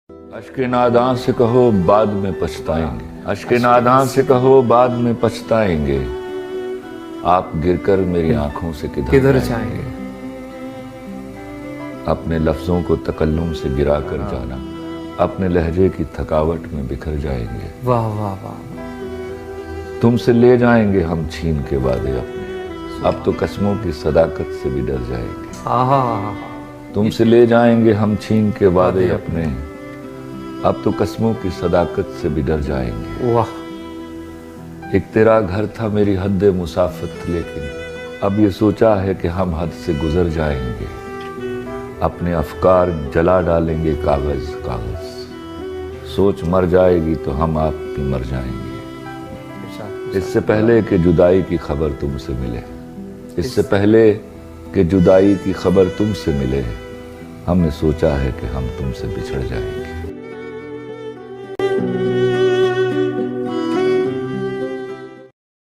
اشک ناداں سے کہو بعد میں پچھتائیں گے، اشک ناداں سے کہو بعد میں پچھتائیں گے، آپ گر کر میری آنکھوں سے کدھر جائیں گے۔ اپنے لفظوں کو تکلم سے گرا کر جانا، اپنے لہجے کی تھکاوٹ میں بکھر جائیں گے۔ واہ واہ واہ، تم سے لے جائیں گے ہم چھین کے وعدے اپنے، اب تو قسموں کی صداقت سے بھی ڈر جائیں گے۔ تم سے لے جائیں گے ہم چھین کے وعدے اپنے، اب تو قسموں کی صداقت سے بھی ڈر جائیں گے۔ واہ، ایک تیرا گھر تھا میری حد مسافت، لیکن اب یہ سوچا ہے کہ ہم حد سے گزر جائیں گے۔ اپنے افکار جلا ڈالیں گے کاغذ کاغذ، سوچ مر جائے گی تو ہم آپ بھی مر جائیں گے۔ اس سے پہلے کہ جدائی کی خبر تم سے ملے، اس سے پہلے کہ جدائی کی خبر تم سے ملے، ہم نے سوچا ہے کہ ہم تم سے بچھڑ جائیں گے۔